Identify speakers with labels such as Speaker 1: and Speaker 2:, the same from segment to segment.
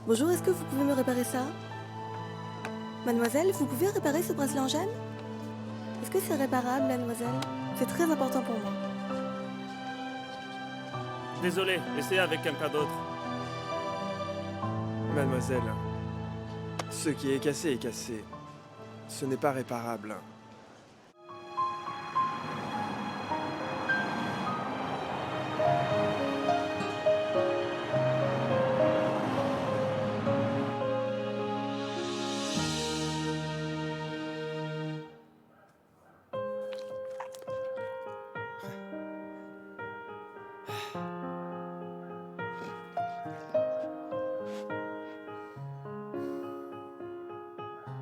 Speaker 1: Bonjour, est-ce que vous pouvez me réparer ça? Mademoiselle, vous pouvez réparer ce bracelet en gêne? Est-ce que c'est réparable, mademoiselle? C'est très important pour moi.
Speaker 2: Désolé, essayez avec quelqu'un d'autre.
Speaker 3: Mademoiselle, ce qui est cassé est cassé. Ce n'est pas réparable.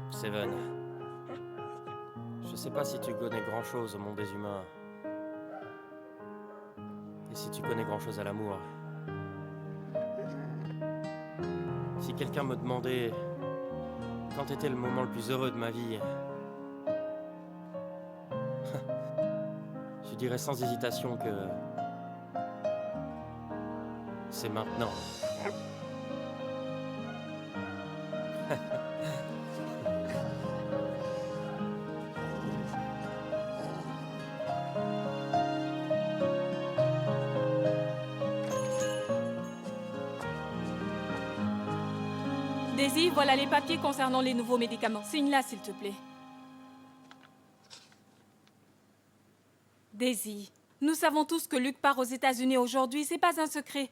Speaker 4: Seven, je sais pas si tu connais grand-chose au monde des humains. Et si tu connais grand-chose à l'amour. Si quelqu'un me demandait quand était le moment le plus heureux de ma vie, je dirais sans hésitation que c'est maintenant.
Speaker 5: Daisy, voilà les papiers concernant les nouveaux médicaments. Signe-la, s'il te plaît. Daisy, nous savons tous que Luke part aux États-Unis aujourd'hui, c'est pas un secret.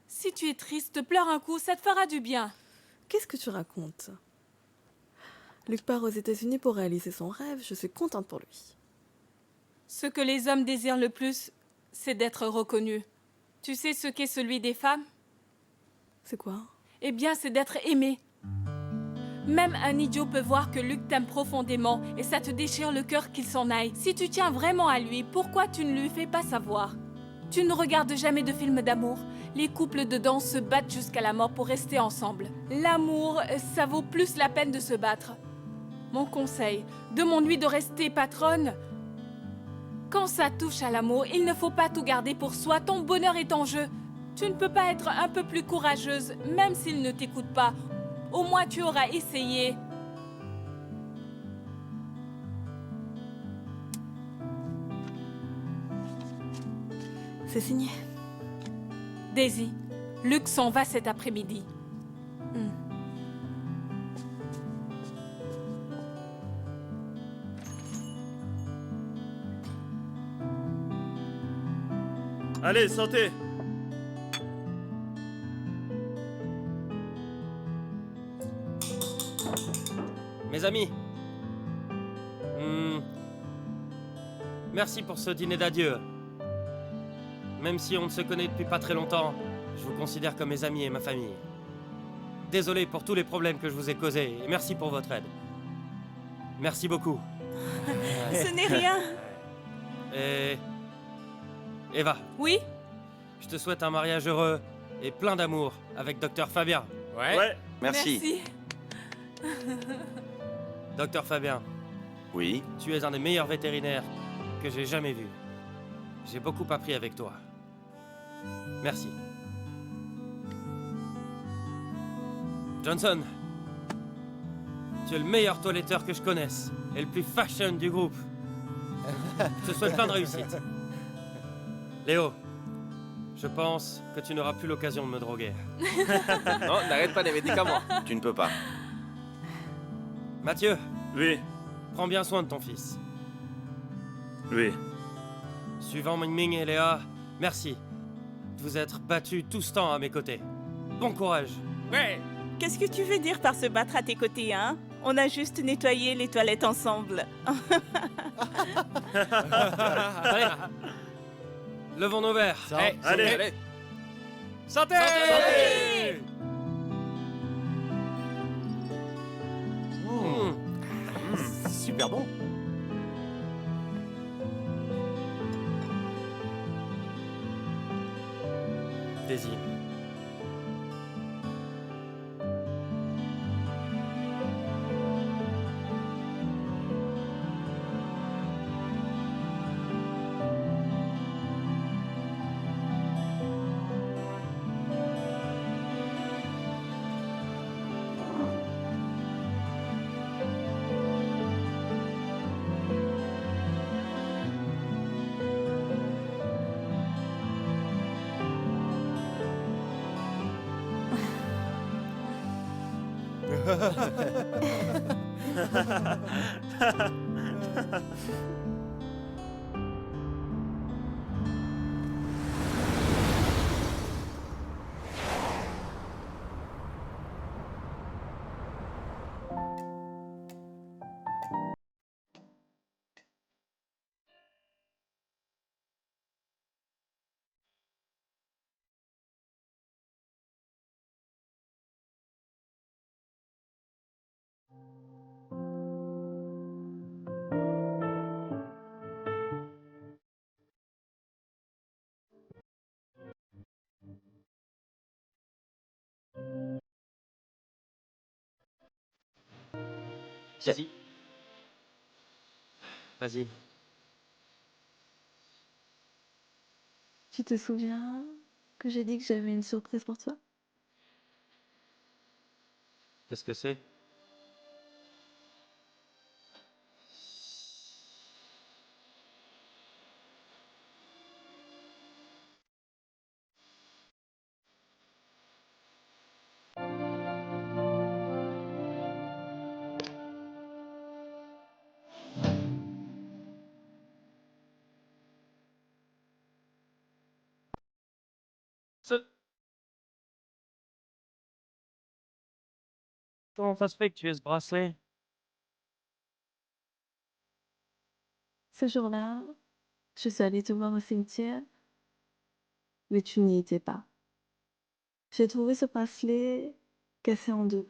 Speaker 5: Si tu es triste, pleure un coup, ça te fera du bien.
Speaker 1: Qu'est-ce que tu racontes? Luke part aux États-Unis pour réaliser son rêve, je suis contente pour lui.
Speaker 5: Ce que les hommes désirent le plus, c'est d'être reconnus. Tu sais ce qu'est celui des femmes?
Speaker 1: C'est quoi?
Speaker 5: Eh bien, c'est d'être aimé. Même un idiot peut voir que Luke t'aime profondément et ça te déchire le cœur qu'il s'en aille. Si tu tiens vraiment à lui, pourquoi tu ne lui fais pas savoir? Tu ne regardes jamais de films d'amour. Les couples dedans se battent jusqu'à la mort pour rester ensemble. L'amour, ça vaut plus la peine de se battre. Mon conseil, demande-lui de rester patronne. Quand ça touche à l'amour, il ne faut pas tout garder pour soi. Ton bonheur est en jeu. Tu ne peux pas être un peu plus courageuse, même s'il ne t'écoute pas. Au moins, tu auras essayé.
Speaker 1: C'est signé.
Speaker 5: Daisy, Luke s'en va cet après-midi.
Speaker 2: Allez, sortez.
Speaker 4: Mes amis, merci pour ce dîner d'adieu. Même si on ne se connaît depuis pas très longtemps, je vous considère comme mes amis et ma famille. Désolé pour tous les problèmes que je vous ai causés et merci pour votre aide. Merci beaucoup.
Speaker 6: Ce n'est rien.
Speaker 4: Et... Eva,
Speaker 5: Oui?
Speaker 4: je te souhaite un mariage heureux et plein d'amour avec Dr Fabien.
Speaker 2: Ouais.
Speaker 7: Merci.
Speaker 4: Docteur Fabien,
Speaker 7: Oui.
Speaker 4: tu es un des meilleurs vétérinaires que j'ai jamais vu. J'ai beaucoup appris avec toi. Merci. Johnson, tu es le meilleur toiletteur que je connaisse et le plus fashion du groupe. Je te souhaite plein de réussite. Léo, je pense que tu n'auras plus l'occasion de me droguer.
Speaker 7: Non, n'arrête pas les médicaments. Tu ne peux pas.
Speaker 4: Mathieu,
Speaker 2: Oui.
Speaker 4: prends bien soin de ton fils.
Speaker 2: Oui.
Speaker 4: Suivant Ming Ming et Léa, merci de vous être battus tout ce temps à mes côtés. Bon courage.
Speaker 6: Ouais. Qu'est-ce que tu veux dire par se battre à tes côtés, hein? On a juste nettoyé les toilettes ensemble.
Speaker 4: Allez, levons nos verres.
Speaker 2: Allez.
Speaker 4: Santé.
Speaker 2: Santé.
Speaker 7: Super bon.
Speaker 4: Daisy. Vas-y. Vas-y.
Speaker 1: Tu te souviens que j'ai dit que j'avais une surprise pour toi?
Speaker 4: Qu'est-ce que c'est? Ce- Comment ça se fait que tu aies ce bracelet?
Speaker 1: Ce jour-là, je suis allée te voir au cimetière, mais tu n'y étais pas. J'ai trouvé ce bracelet cassé en deux.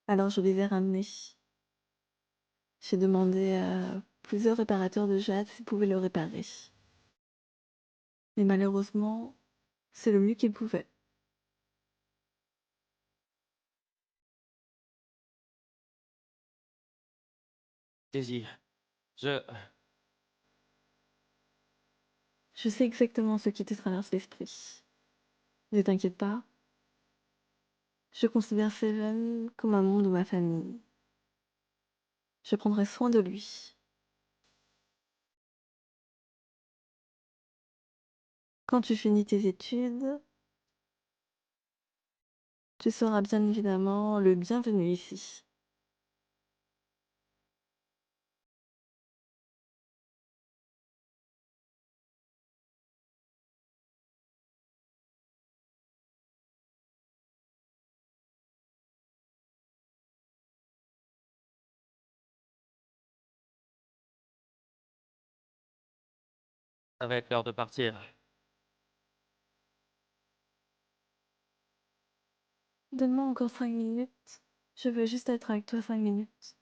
Speaker 1: Alors je les ai ramenés. J'ai demandé à plusieurs réparateurs de jade s'ils pouvaient le réparer. Mais malheureusement, c'est le mieux qu'ils pouvaient.
Speaker 4: Daisy, je...
Speaker 1: Je sais exactement ce qui te traverse l'esprit. Ne t'inquiète pas, je considère Seven comme un membre de ma famille. Je prendrai soin de lui. Quand tu finis tes études, tu seras bien évidemment le bienvenu ici.
Speaker 4: Ça va être l'heure de partir.
Speaker 1: Donne-moi encore 5 minutes. Je veux juste être avec toi 5 minutes.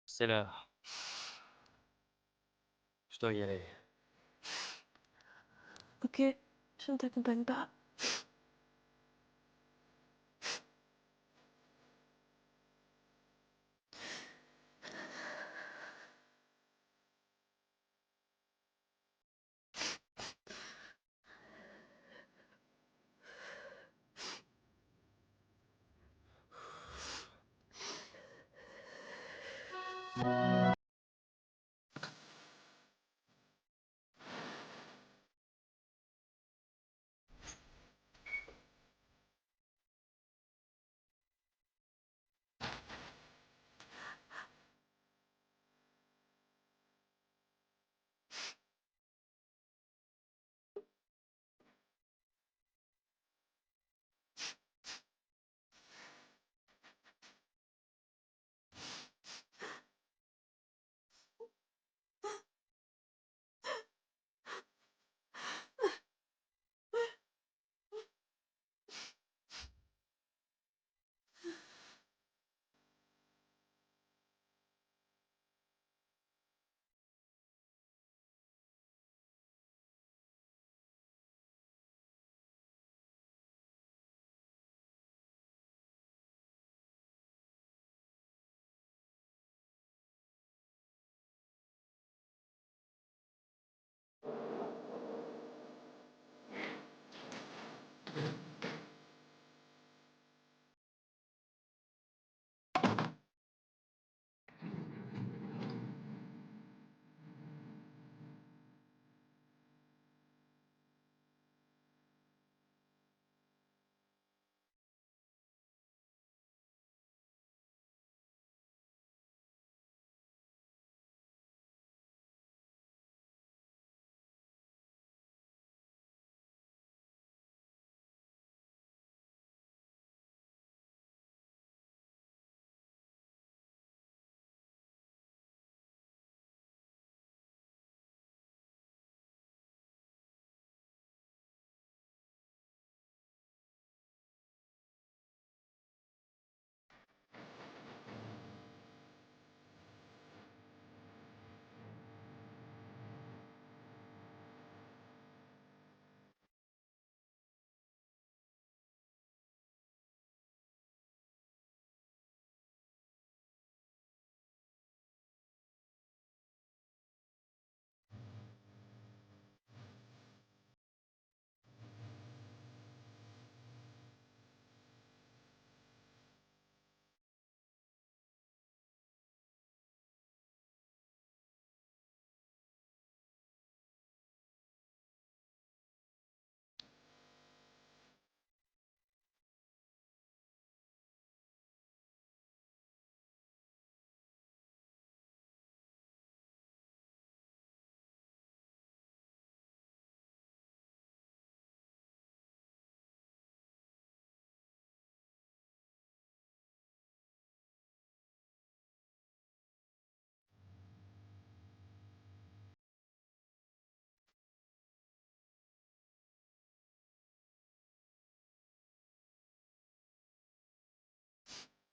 Speaker 4: C'est l'heure. Je dois y aller.
Speaker 1: Ok, je ne t'accompagne pas.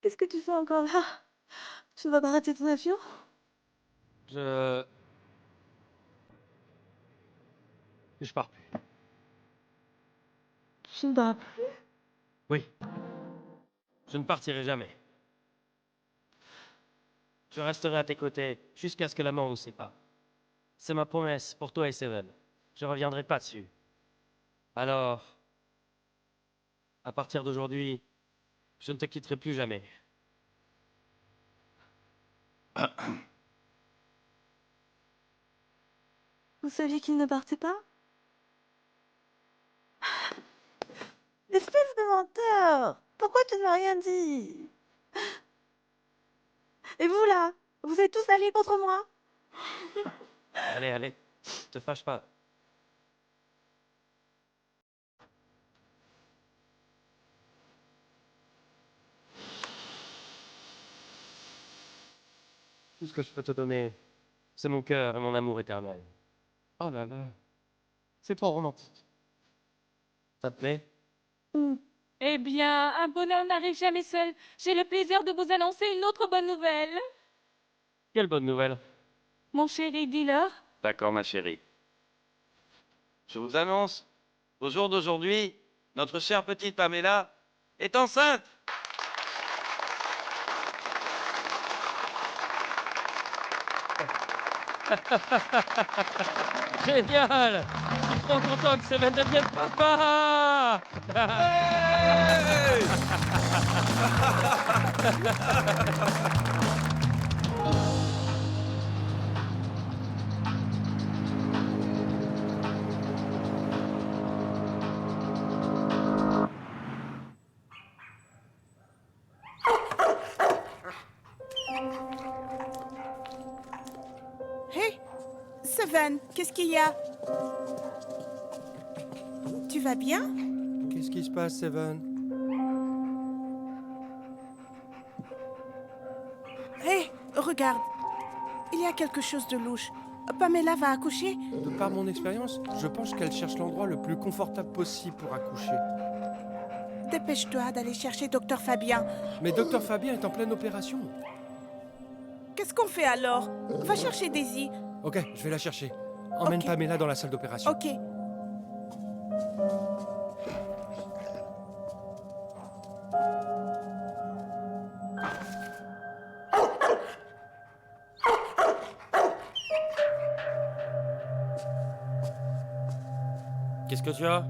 Speaker 1: Qu'est-ce que tu fais encore là? Tu ne vas pas rater ton avion?
Speaker 4: Je pars plus.
Speaker 1: Tu ne pars plus.
Speaker 4: Oui. Je ne partirai jamais. Je resterai à tes côtés jusqu'à ce que la mort nous sépare. C'est ma promesse pour toi et Seven. Je reviendrai pas dessus. Alors, à partir d'aujourd'hui, je ne te quitterai plus jamais.
Speaker 1: Vous saviez qu'il ne partait pas? Espèce de menteur! Pourquoi tu ne m'as rien dit? Et vous là? Vous êtes tous allés contre moi?
Speaker 4: Allez, allez, te fâche pas. Tout ce que je peux te donner, c'est mon cœur et mon amour éternel. Oh là là, c'est trop romantique. Ça te plaît?
Speaker 5: Eh bien, un bonheur n'arrive jamais seul. J'ai le plaisir de vous annoncer une autre bonne nouvelle.
Speaker 4: Quelle bonne nouvelle.
Speaker 5: Mon chéri, dis-leur.
Speaker 7: D'accord, ma chérie. Je vous annonce, au jour d'aujourd'hui, notre chère petite Pamela est enceinte.
Speaker 4: Génial! Je suis trop content que Seven devienne papa!
Speaker 6: Hé, Seven, qu'est-ce qu'il y a? Tu vas bien?
Speaker 3: Qu'est-ce qui se passe, Seven?
Speaker 6: Hé, regarde. Il y a quelque chose de louche. Pamela va accoucher?
Speaker 3: De par mon expérience, je pense qu'elle cherche l'endroit le plus confortable possible pour accoucher.
Speaker 6: Dépêche-toi d'aller chercher Docteur Fabien.
Speaker 3: Mais Docteur Fabien est en pleine opération.
Speaker 6: Qu'est-ce qu'on fait alors? Va chercher Daisy.
Speaker 3: Ok, je vais la chercher. Emmène
Speaker 6: Ok.
Speaker 3: Pamela dans la salle d'opération.
Speaker 6: Ok.
Speaker 4: Qu'est-ce que tu as?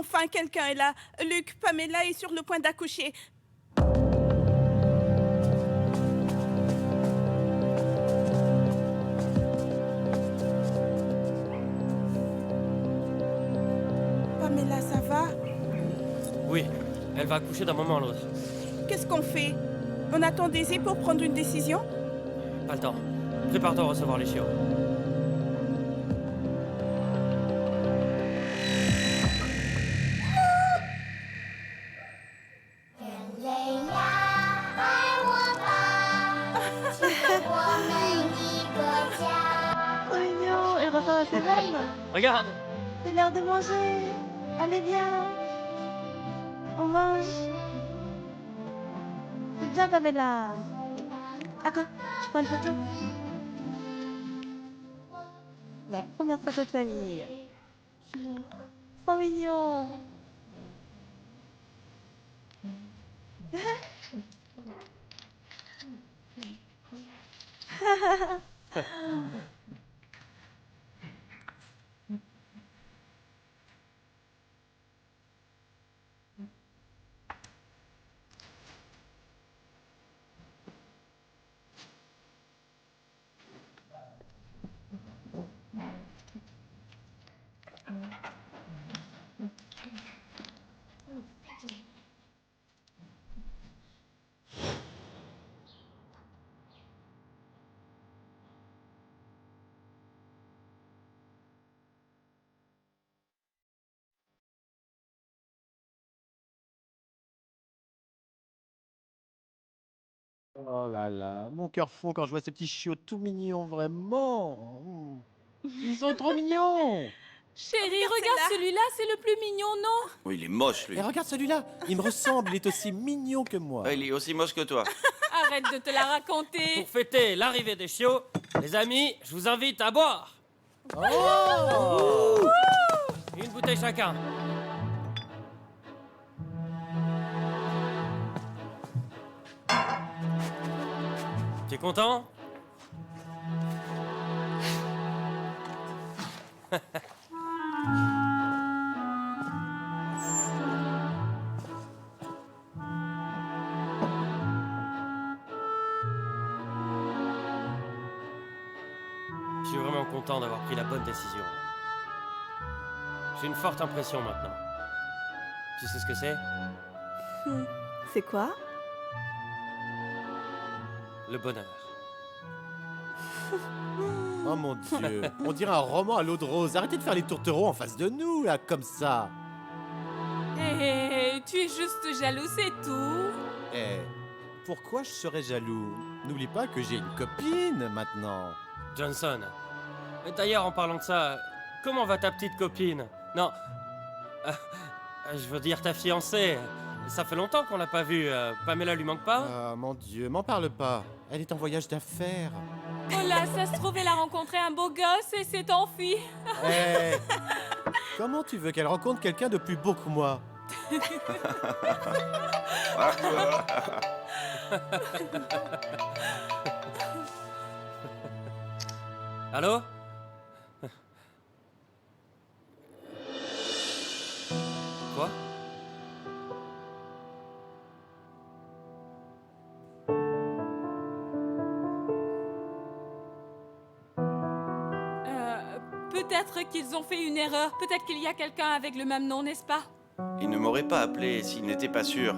Speaker 6: Enfin, quelqu'un est là. Luc, Pamela est sur le point d'accoucher. Pamela, ça va?
Speaker 4: Oui, elle va accoucher d'un moment à l'autre.
Speaker 6: Qu'est-ce qu'on fait? On attend Daisy pour prendre une décision?
Speaker 4: Pas le temps. Prépare-toi à recevoir les chiots.
Speaker 1: Trop mignon, il ressemble à ses veines.
Speaker 4: Regarde!
Speaker 1: C'est l'heure de manger. Allez, viens. On mange. C'est bien, Pamela. Attends, je prends une photo. La première photo de famille. Trop mignon.
Speaker 8: Oh là là, mon cœur fond quand je vois ces petits chiots tout mignons, vraiment. Ils sont trop mignons.
Speaker 5: Chérie,
Speaker 6: Regarde
Speaker 5: regarde
Speaker 6: celle-là.
Speaker 5: celui-là, c'est le plus mignon, non?
Speaker 2: Oh, il est moche, lui.
Speaker 8: Et regarde celui-là, il me ressemble, il est aussi mignon que moi.
Speaker 7: Ouais, il est aussi moche que toi.
Speaker 5: Arrête de te la raconter.
Speaker 4: Pour fêter l'arrivée des chiots, les amis, je vous invite à boire.
Speaker 8: Oh
Speaker 4: Une bouteille chacun. Tu es content? Je suis vraiment content d'avoir pris la bonne décision. J'ai une forte impression maintenant. Tu sais ce que c'est?
Speaker 1: C'est quoi?
Speaker 4: Le bonheur.
Speaker 8: Oh mon Dieu, on dirait un roman à l'eau de rose. Arrêtez de faire les tourtereaux en face de nous, là, comme ça.
Speaker 5: Hé, tu es juste jaloux, c'est tout.
Speaker 8: Eh, pourquoi je serais jaloux? N'oublie pas que j'ai une copine maintenant.
Speaker 4: Johnson. Et d'ailleurs, en parlant de ça, comment va ta petite copine? Non. Je veux dire ta fiancée. Ça fait longtemps qu'on l'a pas vue. Pamela lui manque pas?
Speaker 8: Ah mon Dieu, m'en parle pas. Elle est en voyage d'affaires.
Speaker 5: Oh là, ça se trouve, elle a rencontré un beau gosse et s'est enfuie.
Speaker 8: Eh, comment tu veux qu'elle rencontre quelqu'un de plus beau que moi?
Speaker 4: Allô? Quoi?
Speaker 5: Peut-être qu'ils ont fait une erreur. Peut-être qu'il y a quelqu'un avec le même nom, n'est-ce pas?
Speaker 7: Il ne m'aurait pas appelé s'il n'était pas sûr.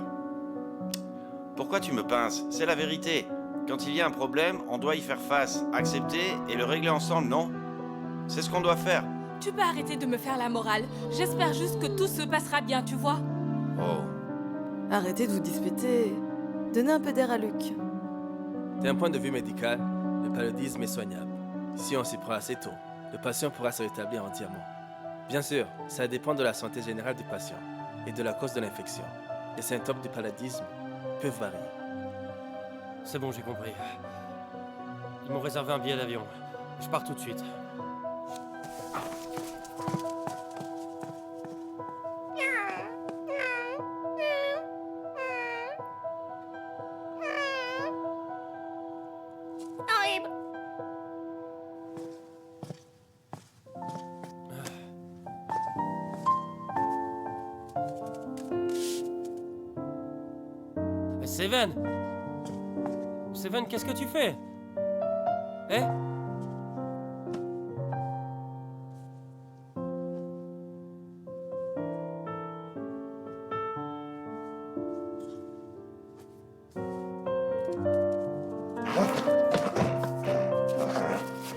Speaker 7: Pourquoi tu me pinces? C'est la vérité. Quand il y a un problème, on doit y faire face, accepter et le régler ensemble, non? C'est ce qu'on doit faire.
Speaker 5: Tu peux arrêter de me faire la morale. J'espère juste que tout se passera bien, tu vois.
Speaker 7: Oh.
Speaker 1: Arrêtez de vous disputer. Donnez un peu d'air à Luc.
Speaker 3: D'un point de vue médical, le paludisme est soignable. Si on s'y prend assez tôt, le patient pourra se rétablir entièrement. Bien sûr, ça dépend de la santé générale du patient et de la cause de l'infection. Les symptômes du paludisme peuvent varier.
Speaker 4: C'est bon, j'ai compris. Ils m'ont réservé un billet d'avion. Je pars tout de suite. Seven! Seven, qu'est-ce que tu fais? Eh?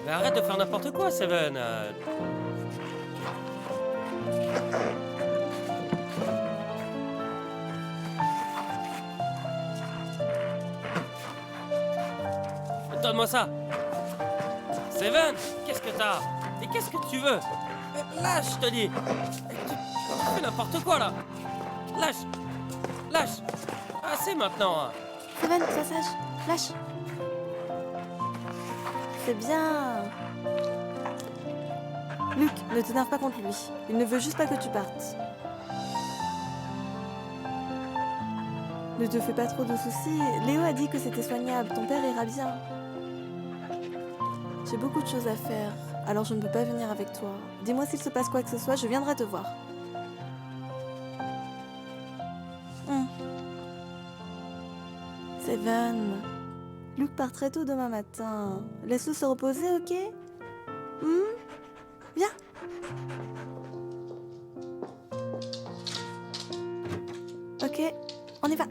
Speaker 4: Mais arrête de faire n'importe quoi, Seven. Donne-moi ça. Seven, qu'est-ce que t'as? Et qu'est-ce que tu veux? Lâche, je te dis. Tu fais n'importe quoi, là. Lâche. Lâche. Assez maintenant.
Speaker 9: Seven, sois sage. Lâche. C'est bien. Luc, ne t'énerve pas contre lui. Il ne veut juste pas que tu partes. Ne te fais pas trop de soucis. Léo a dit que c'était soignable. Ton père ira bien. J'ai beaucoup de choses à faire, alors je ne peux pas venir avec toi. Dis-moi s'il se passe quoi que ce soit, je viendrai te voir. Seven. Luc part très tôt demain matin. Laisse-le se reposer, ok? Viens. Ok, on y va.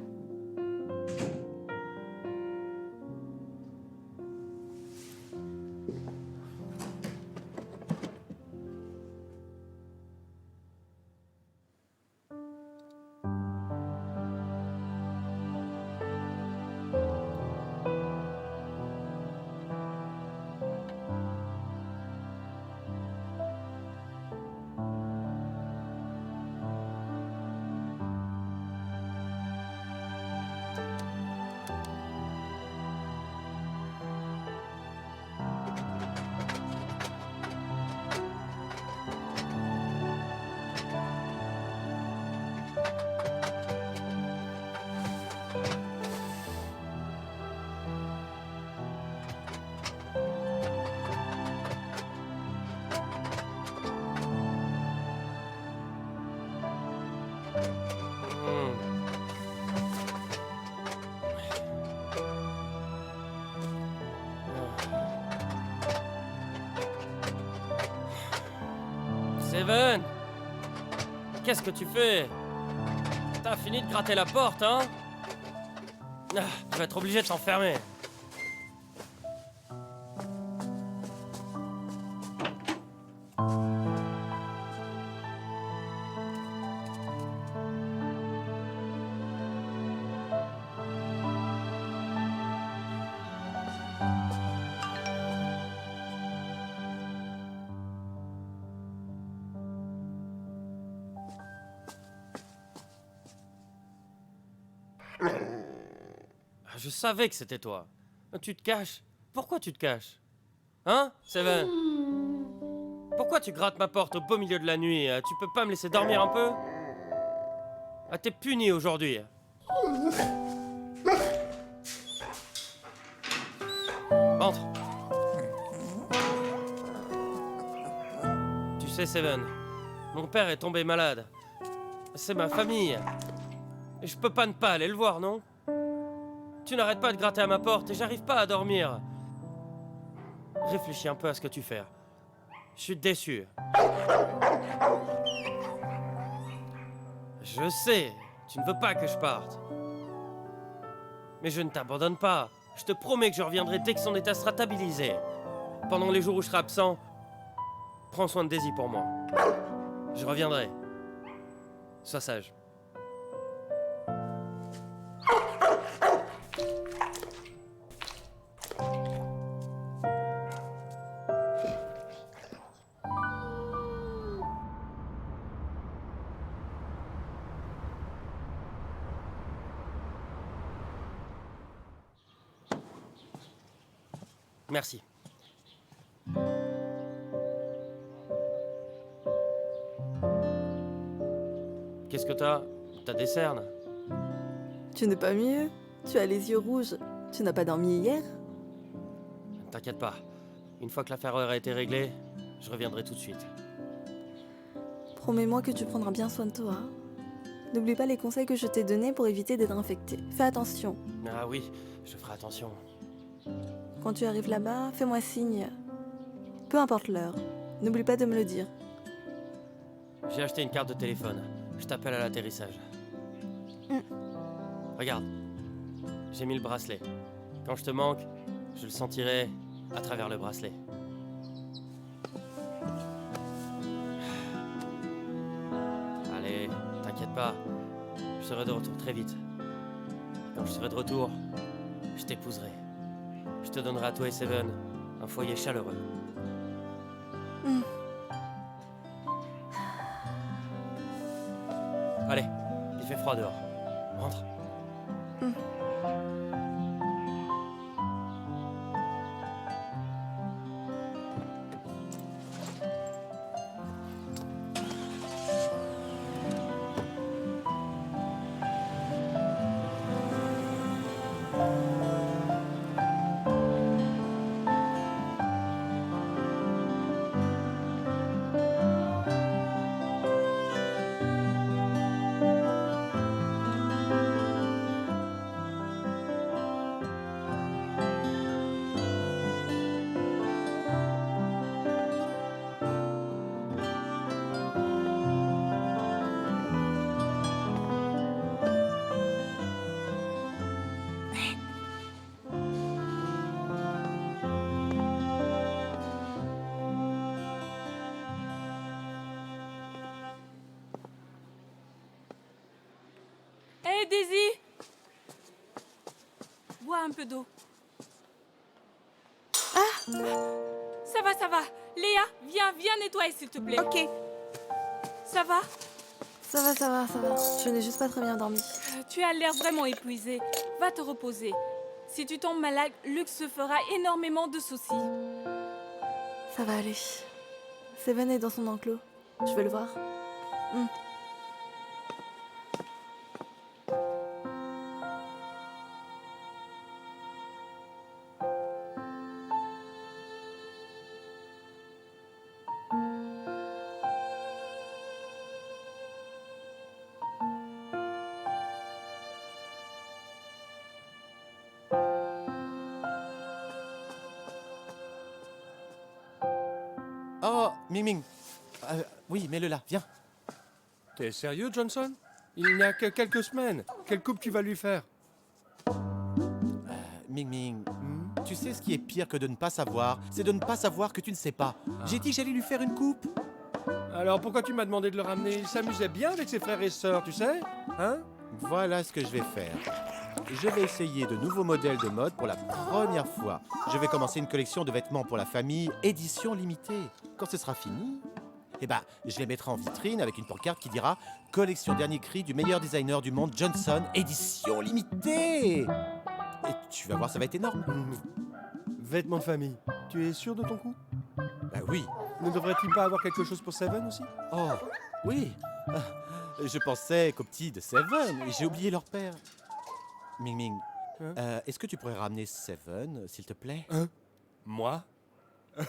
Speaker 4: Seven! Qu'est-ce que tu fais? T'as fini de gratter la porte, hein? Je vais être obligé de t'enfermer. Je savais que c'était toi. Tu te caches. Pourquoi tu te caches? Hein, Seven? Pourquoi tu grattes ma porte au beau milieu de la nuit? Tu peux pas me laisser dormir un peu? Ah, t'es puni aujourd'hui. Entre. Tu sais, Seven, mon père est tombé malade. C'est ma famille. Et je peux pas ne pas aller le voir, non? Tu n'arrêtes pas de gratter à ma porte et j'arrive pas à dormir. Réfléchis un peu à ce que tu fais. Je suis déçu. Je sais, tu ne veux pas que je parte. Mais je ne t'abandonne pas. Je te promets que je reviendrai dès que son état sera stabilisé. Pendant les jours où je serai absent, prends soin de Daisy pour moi. Je reviendrai. Sois sage. Merci. Qu'est-ce que t'as? T'as des cernes?
Speaker 9: Tu n'es pas mieux? Tu as les yeux rouges. Tu n'as pas dormi hier?
Speaker 4: T'inquiète pas. Une fois que l'affaire aura été réglée, je reviendrai tout de suite.
Speaker 9: Promets-moi que tu prendras bien soin de toi. N'oublie pas les conseils que je t'ai donnés pour éviter d'être infecté. Fais attention.
Speaker 4: Ah oui, je ferai attention.
Speaker 9: Quand tu arrives là-bas, fais-moi signe. Peu importe l'heure. N'oublie pas de me le dire.
Speaker 4: J'ai acheté une carte de téléphone. Je t'appelle à l'atterrissage. Regarde, j'ai mis le bracelet. Quand je te manque, je le sentirai à travers le bracelet. Allez, t'inquiète pas, je serai de retour très vite. Quand je serai de retour, je t'épouserai. Je te donnerai à toi et Seven un foyer chaleureux. Allez, il fait froid dehors. Rentre.
Speaker 5: Hé, Daisy! Bois un peu d'eau. Ah! Ça va, ça va. Léa, viens nettoyer, s'il te plaît.
Speaker 6: Ok.
Speaker 5: Ça va?
Speaker 9: Ça va, ça va, ça va. Je n'ai juste pas très bien dormi.
Speaker 5: Tu as l'air vraiment épuisé. Va te reposer. Si tu tombes malade, Luc se fera énormément de soucis.
Speaker 9: Ça va aller. Seven est dans son enclos. Je veux le voir.
Speaker 8: Oh, Ming Ming. Oui, mets-le là, viens.
Speaker 10: T'es sérieux, Johnson? Il n'y a que quelques semaines. Quelle coupe tu vas lui faire?
Speaker 8: Ming Ming, tu sais ce qui est pire que de ne pas savoir? C'est de ne pas savoir que tu ne sais pas. J'ai dit que j'allais lui faire une coupe.
Speaker 10: Alors pourquoi tu m'as demandé de le ramener? Il s'amusait bien avec ses frères et sœurs, tu sais? Hein?
Speaker 8: Voilà ce que je vais faire. Je vais essayer de nouveaux modèles de mode pour la première fois. Je vais commencer une collection de vêtements pour la famille, édition limitée. Quand ce sera fini, je les mettrai en vitrine avec une pancarte qui dira « Collection dernier cri du meilleur designer du monde, Johnson, édition limitée !» Et tu vas voir, ça va être énorme.
Speaker 10: Vêtements de famille. Tu es sûr de ton coup?
Speaker 8: Bah oui.
Speaker 10: Ne devrait-il pas avoir quelque chose pour Seven aussi?
Speaker 8: Oh, oui. Je pensais qu'aux petits de Seven, et j'ai oublié leur père. Ming Ming, est-ce que tu pourrais ramener Seven, s'il te plaît?
Speaker 10: Moi?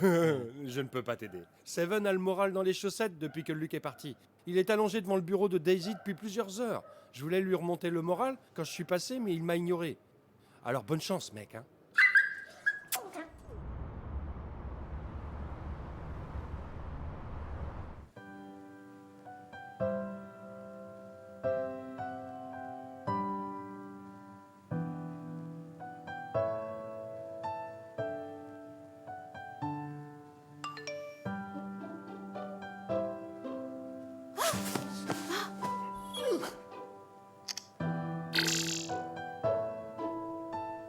Speaker 10: Je ne peux pas t'aider. Seven a le moral dans les chaussettes depuis que Luc est parti. Il est allongé devant le bureau de Daisy depuis plusieurs heures. Je voulais lui remonter le moral quand je suis passé, mais il m'a ignoré. Alors bonne chance, mec, hein.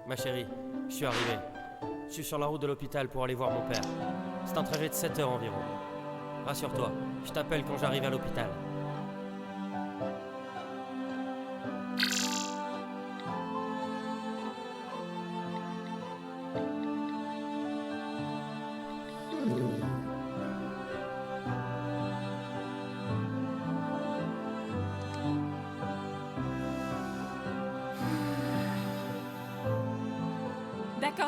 Speaker 4: Ma chérie, je suis arrivé. Je suis sur la route de l'hôpital pour aller voir mon père. C'est un trajet de 7 heures environ. Rassure-toi, je t'appelle quand j'arrive à l'hôpital.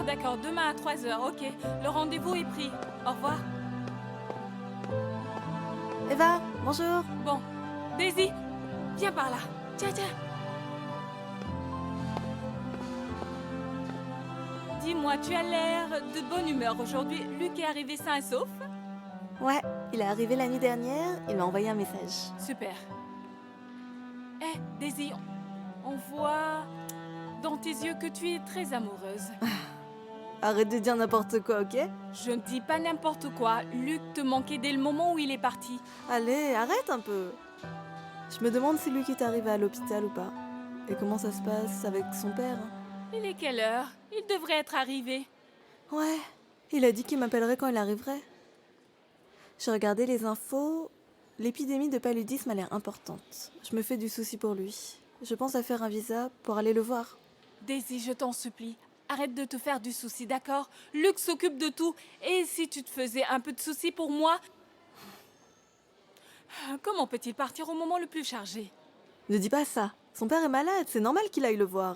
Speaker 5: D'accord, demain à 3h, ok. Le rendez-vous est pris. Au revoir.
Speaker 9: Eva, bonjour.
Speaker 5: Bon, Daisy, Viens par là. Tiens, tiens. Dis-moi, tu as l'air de bonne humeur aujourd'hui. Luc est arrivé sain et sauf?
Speaker 9: Ouais, il est arrivé la nuit dernière, il m'a envoyé un message.
Speaker 5: Super. Eh, Daisy, on voit dans tes yeux que tu es très amoureuse.
Speaker 9: Arrête de dire n'importe quoi, ok?
Speaker 5: Je ne dis pas n'importe quoi. Luc te manquait dès le moment où il est parti.
Speaker 9: Allez, arrête un peu. Je me demande si Luc est arrivé à l'hôpital ou pas. Et comment ça se passe avec son père.
Speaker 5: Il est quelle heure? Il devrait être arrivé.
Speaker 9: Ouais, il a dit qu'il m'appellerait quand il arriverait. J'ai regardé les infos. L'épidémie de paludisme a l'air importante. Je me fais du souci pour lui. Je pense à faire un visa pour aller le voir.
Speaker 5: Daisy, je t'en supplie. Arrête de te faire du souci, d'accord? Luc s'occupe de tout. Et si tu te faisais un peu de souci pour moi... Comment peut-il partir au moment le plus chargé?
Speaker 9: Ne dis pas ça. Son père est malade, c'est normal qu'il aille le voir.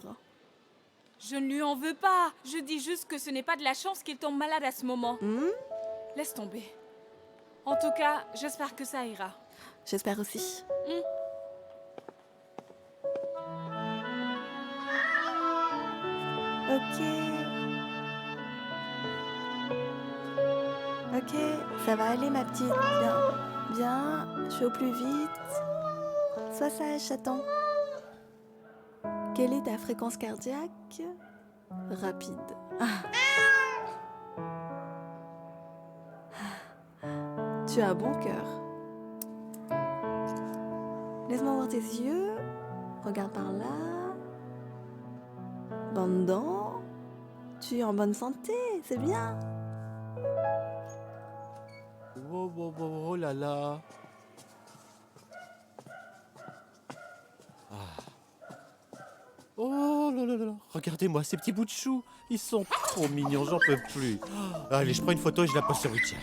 Speaker 5: Je ne lui en veux pas. Je dis juste que ce n'est pas de la chance qu'il tombe malade à ce moment. Laisse tomber. En tout cas, j'espère que ça ira.
Speaker 9: J'espère aussi. Ok. Ok, ça va aller ma petite. Bien. Bien, je vais au plus vite. Sois sage, chaton. Quelle est ta fréquence cardiaque? Rapide. Tu as un bon cœur. Laisse-moi voir tes yeux. Regarde par là. Bonne dent. Tu es en bonne santé, c'est bien.
Speaker 8: Oh là là. Oh là là là là. Regardez-moi ces petits bouts de chou. Ils sont trop mignons, j'en peux plus. Allez, je prends une photo et je la poste sur WeChat.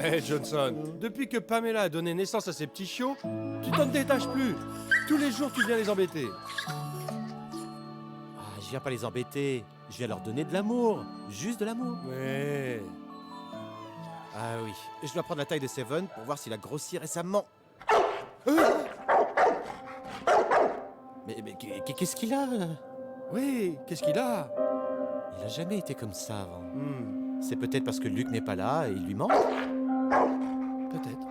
Speaker 10: Hé Johnson, depuis que Pamela a donné naissance à ces petits chiots, tu t'en détaches plus. Tous les jours, tu viens les embêter.
Speaker 8: Je viens pas les embêter. Je viens leur donner de l'amour. Juste de l'amour.
Speaker 10: Ouais.
Speaker 8: Ah oui. Je dois prendre la taille de Seven pour voir s'il a grossi récemment. Mais qu'est-ce qu'il a?
Speaker 10: Oui, qu'est-ce qu'il a?
Speaker 8: Il a jamais été comme ça avant. C'est peut-être parce que Luc n'est pas là et il lui manque.
Speaker 10: Peut-être.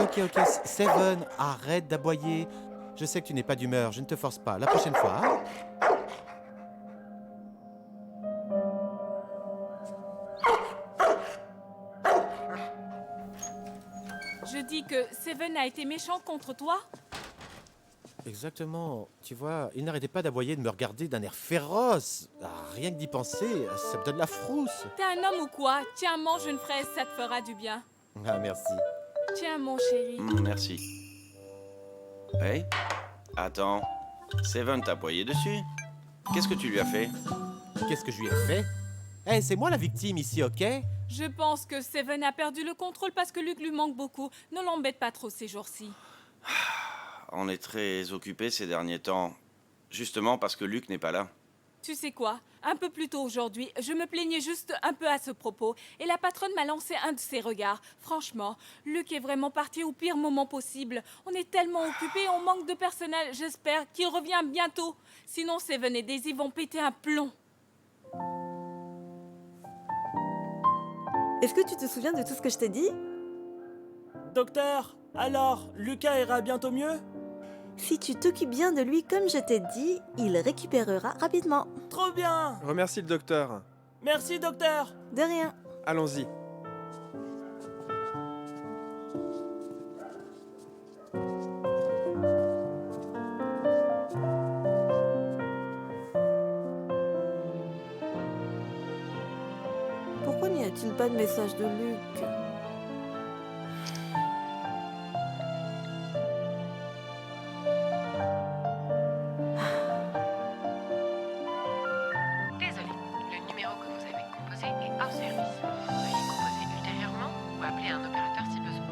Speaker 8: Ok. Seven, arrête d'aboyer. Je sais que tu n'es pas d'humeur, je ne te force pas. La prochaine fois, hein?
Speaker 5: Je dis que Seven a été méchant contre toi?
Speaker 8: Exactement. Tu vois, il n'arrêtait pas d'aboyer, de me regarder d'un air féroce. Rien que d'y penser, ça me donne la frousse.
Speaker 5: T'es un homme ou quoi? Tiens, mange une fraise, ça te fera du bien.
Speaker 8: Ah, merci.
Speaker 5: Tiens, mon chéri.
Speaker 7: Merci. Hey, attends. Seven t'a aboyé dessus? Qu'est-ce que tu lui as fait?
Speaker 8: Qu'est-ce que je lui ai fait? Hey, c'est moi la victime ici, ok?
Speaker 5: Je pense que Seven a perdu le contrôle parce que Luc lui manque beaucoup. Ne l'embête pas trop ces jours-ci.
Speaker 7: On est très occupés ces derniers temps. Justement parce que Luc n'est pas là.
Speaker 5: Tu sais quoi? Un peu plus tôt aujourd'hui, je me plaignais juste un peu à ce propos. Et la patronne m'a lancé un de ses regards. Franchement, Luc est vraiment parti au pire moment possible. On est tellement occupés, on manque de personnel. J'espère qu'il revient bientôt. Sinon, Seven et Daisy vont péter un plomb.
Speaker 9: Est-ce que tu te souviens de tout ce que je t'ai dit?
Speaker 11: Docteur, alors, Lucas ira bientôt mieux?
Speaker 9: Si tu t'occupes bien de lui comme je t'ai dit, il récupérera rapidement.
Speaker 11: Trop bien!
Speaker 12: Remercie le docteur.
Speaker 11: Merci, docteur!
Speaker 9: De rien.
Speaker 12: Allons-y.
Speaker 9: Pourquoi n'y a-t-il pas de message de Luc?
Speaker 13: Désolé, le numéro que vous avez composé est hors service. Veuillez composer ultérieurement ou appeler un opérateur si besoin.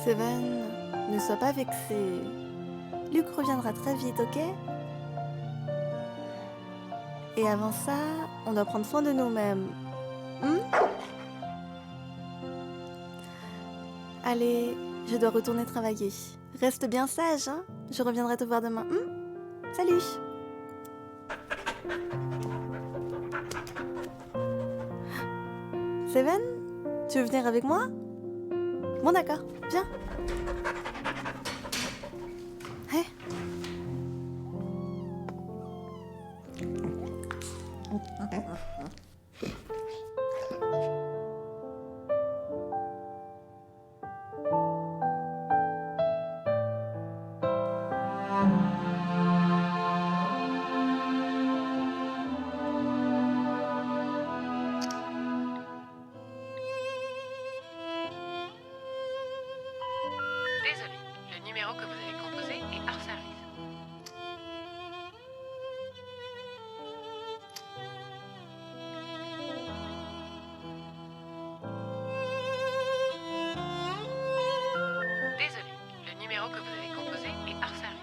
Speaker 9: Seven, ne sois pas vexé. Luke reviendra très vite, ok? Et avant ça, on doit prendre soin de nous-mêmes. Allez, je dois retourner travailler. Reste bien sage, hein? Je reviendrai te voir demain. Salut! Seven, tu veux venir avec moi? Bon d'accord, viens. Hé.
Speaker 13: Désolé, le numéro que vous avez composé est hors service. Désolé, le numéro que vous avez composé est hors service.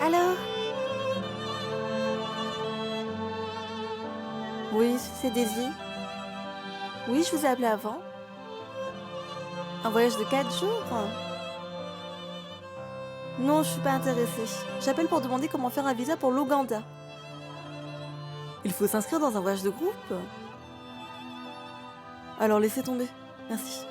Speaker 9: Allô? Oui, c'est Daisy. Oui, je vous ai appelé avant. Un voyage de 4 jours? Non, je suis pas intéressée. J'appelle pour demander comment faire un visa pour l'Ouganda. Il faut s'inscrire dans un voyage de groupe. Alors laissez tomber. Merci.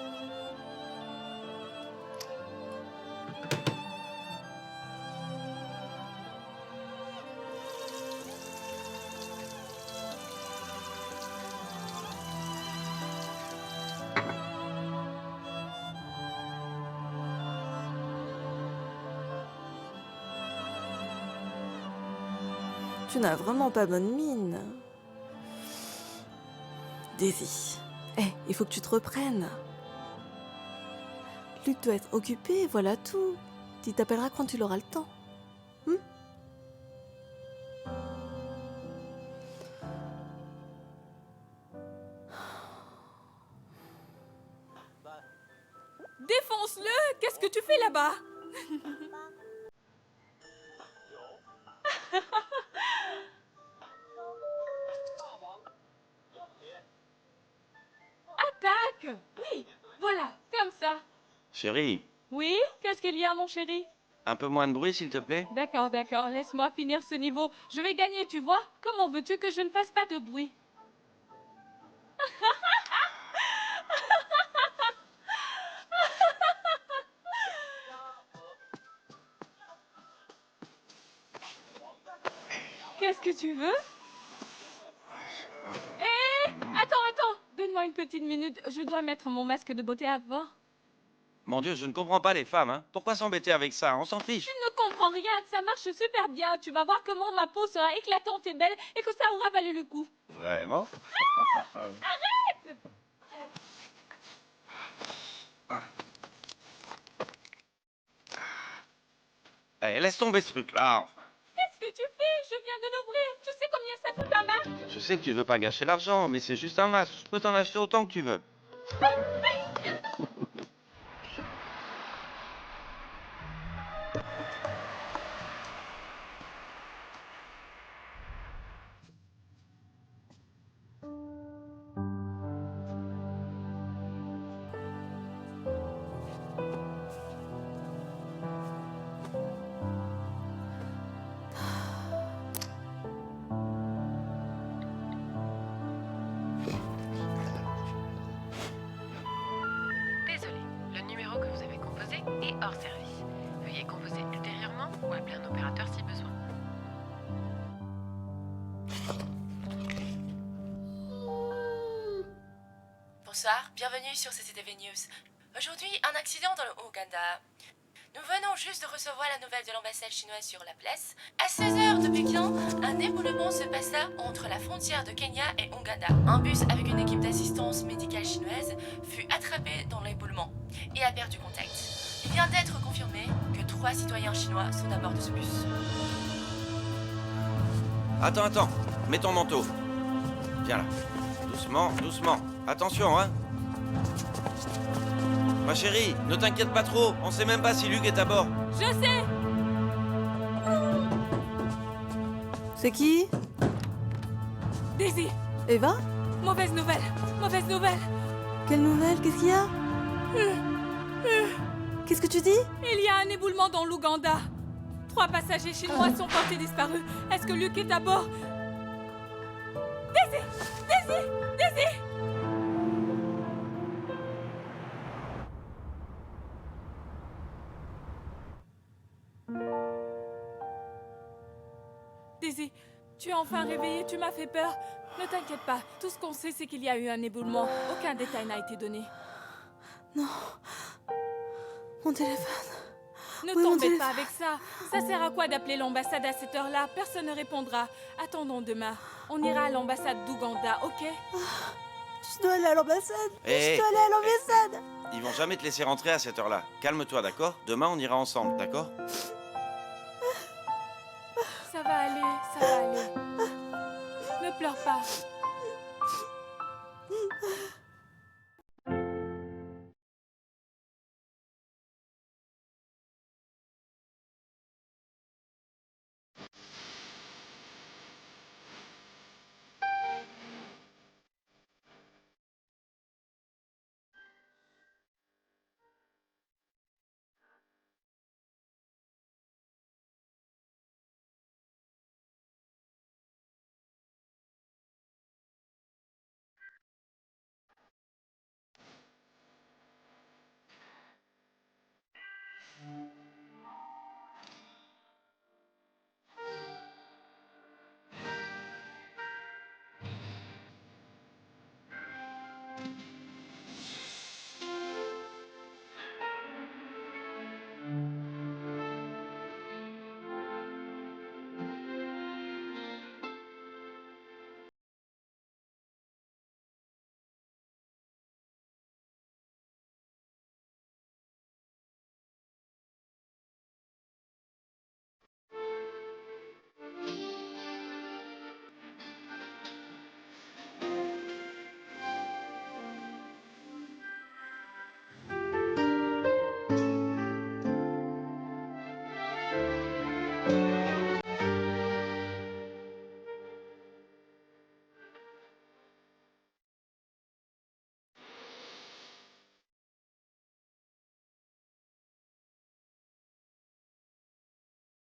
Speaker 9: Tu n'as vraiment pas bonne mine. Daisy, il faut que tu te reprennes. Luc doit être occupé, voilà tout. Il t'appellera quand il aura le temps.
Speaker 5: Défonce-le! Qu'est-ce que tu fais là-bas? Attaque! Oui, voilà, comme ça.
Speaker 7: Chérie,
Speaker 5: Oui, qu'est-ce qu'il y a, mon chéri?
Speaker 7: un peu moins de bruit s'il te plaît.
Speaker 5: D'accord, d'accord, laisse-moi finir ce niveau. Je vais gagner, tu vois? Comment veux-tu que je ne fasse pas de bruit? Qu'est-ce que tu veux? Attends, donne-moi une petite minute. Je dois mettre mon masque de beauté avant.
Speaker 7: Mon Dieu, je ne comprends pas les femmes, hein. Pourquoi s'embêter avec ça? On s'en fiche.
Speaker 5: Tu ne comprends rien, ça marche super bien. Tu vas voir comment ma peau sera éclatante et belle et que ça aura valu le coup.
Speaker 7: Vraiment?
Speaker 5: Arrête!
Speaker 7: Eh, laisse tomber ce truc-là.
Speaker 5: Qu'est-ce que tu fais? Je viens de l'ouvrir. Tu sais combien ça coûte un masque?
Speaker 7: Je sais que tu veux pas gâcher l'argent, mais c'est juste un masque. Je peux t'en acheter autant que tu veux.
Speaker 13: Désolé, le numéro que vous avez composé est hors service. Veuillez composer ultérieurement ou appeler un opérateur si besoin.
Speaker 12: Bonsoir, bienvenue sur CCTV News. Aujourd'hui, un accident dans le Ouganda. Nous venons juste de recevoir la nouvelle de l'ambassade chinoise sur la place. À 16h de Pékin, un éboulement se passa entre la frontière de Kenya et Ouganda. Un bus avec une équipe d'assistance médicale chinoise fut attrapé dans l'éboulement et a perdu contact. Il vient d'être confirmé que 3 citoyens chinois sont à bord de ce bus.
Speaker 7: Attends, mets ton manteau. Viens là. Doucement, doucement. Attention, hein. Ma chérie, ne t'inquiète pas trop, on sait même pas si Luc est à bord.
Speaker 5: Je sais.
Speaker 9: C'est qui?
Speaker 5: Daisy,
Speaker 9: Eva?
Speaker 5: mauvaise nouvelle, mauvaise nouvelle.
Speaker 9: Quelle nouvelle? Qu'est-ce qu'il y a? Qu'est-ce que tu dis?
Speaker 5: Il y a un éboulement dans l'Ouganda. 3 passagers chinois sont portés disparus. Est-ce que Luc est à bord? Daisy! Daisy! Daisy! Daisy, tu es enfin réveillée, tu m'as fait peur. Ne t'inquiète pas, tout ce qu'on sait, c'est qu'il y a eu un éboulement. Aucun détail n'a été donné.
Speaker 9: Non. Mon téléphone.
Speaker 5: Ne
Speaker 9: Oui, mon
Speaker 5: t'embête
Speaker 9: téléphone.
Speaker 5: pas avec ça. Ça sert à quoi d'appeler l'ambassade à cette heure-là? Personne ne répondra. Attendons demain. On ira à l'ambassade d'Ouganda, ok?
Speaker 9: Je dois aller à l'ambassade.
Speaker 7: Hé,
Speaker 9: Je dois aller à l'ambassade.
Speaker 7: Ils vont jamais te laisser rentrer à cette heure-là. Calme-toi, d'accord? Demain, on ira ensemble, d'accord?
Speaker 5: Ça va aller, ça va aller. Ne pleure pas.